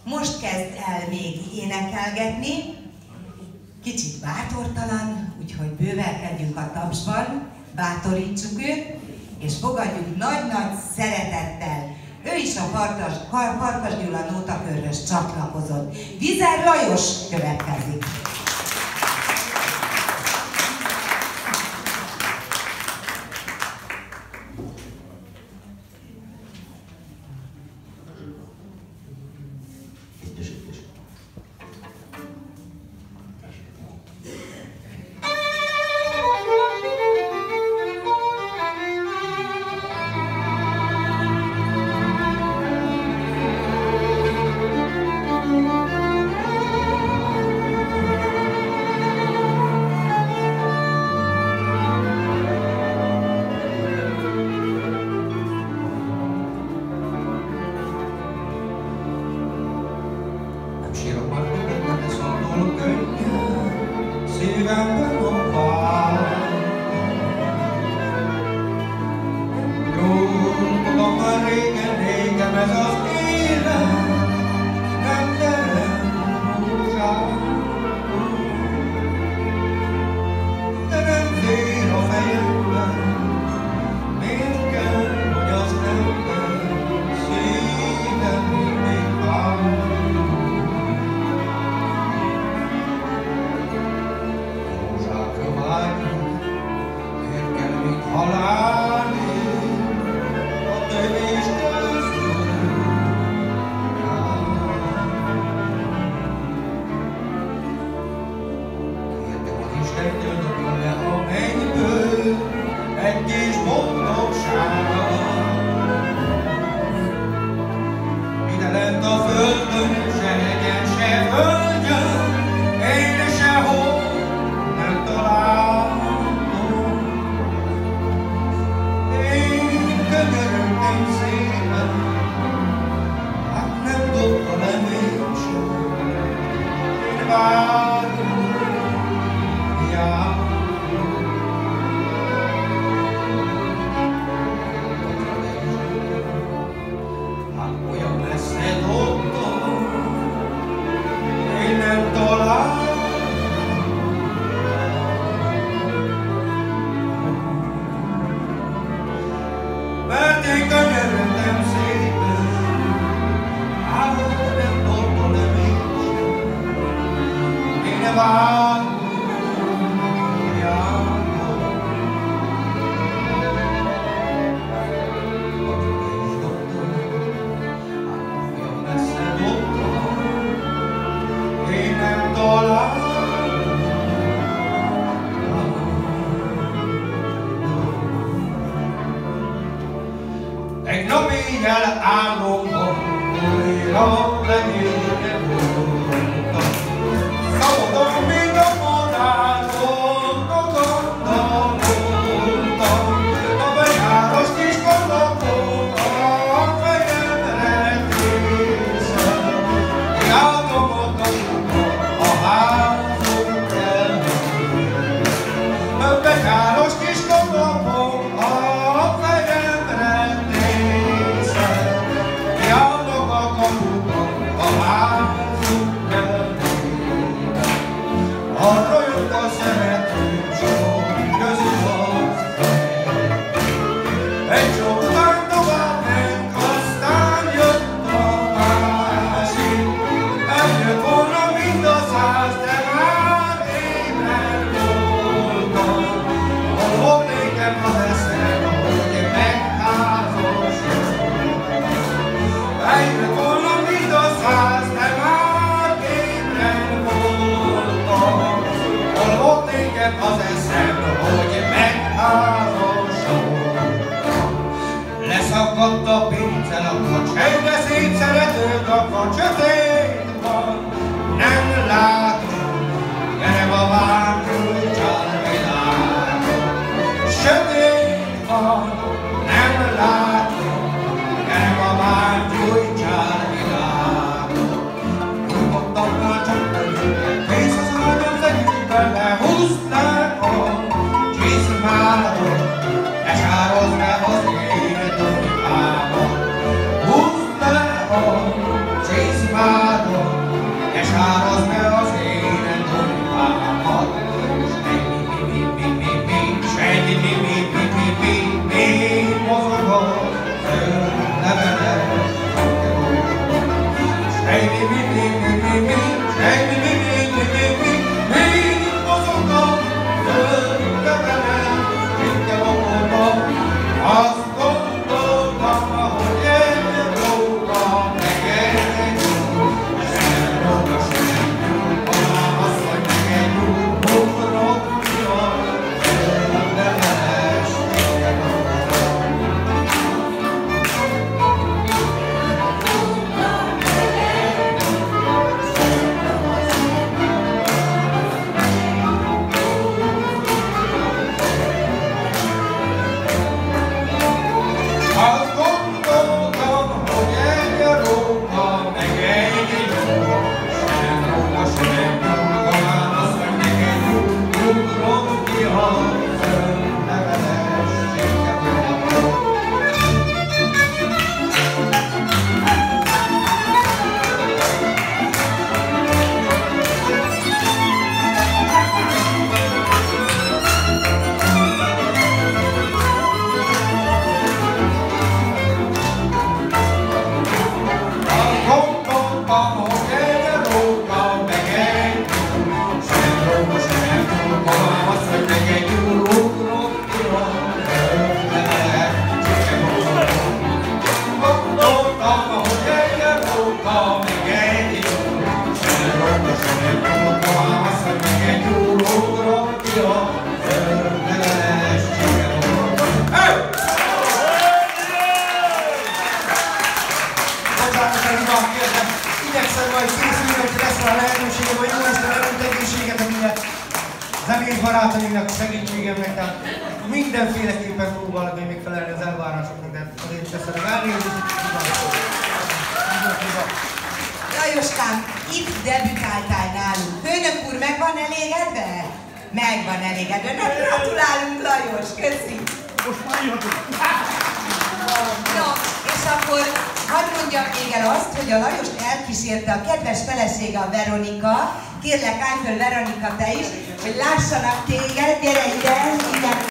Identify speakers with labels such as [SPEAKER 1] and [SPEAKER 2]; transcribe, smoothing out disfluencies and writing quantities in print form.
[SPEAKER 1] Most kezd el még énekelgetni, kicsit bátortalan, úgyhogy bővelkedjünk a tapsban, bátorítsuk őt, és fogadjuk nagy-nagy szeretettel. Ő is a Farkas Gyula nótakörhöz csatlakozott. Vizer Lajos következik.
[SPEAKER 2] Chase megértem. Igyekszem majd készülni, hogy lesz rá lehetőségem, hogy jó este velünk egészséget, a minden zenész barátainknak, segítségemnek, tehát mindenféleképpen próbálok én megfelelni az elvárásoknak, de azért teszem elnézést.
[SPEAKER 1] Lajoskám, itt debütáltál nálunk. Főnök úr, meg van elégedve? Meg van elégedve. Na, gratulálunk, Lajos, köszi.
[SPEAKER 2] Most már jöttünk.
[SPEAKER 1] No, és akkor hadd mondjam még el azt, hogy a Lajost elkísérte a kedves felesége, a Veronika. Kérlek, állj föl, Veronika, te is, hogy lássanak téged, gyere ide, ide.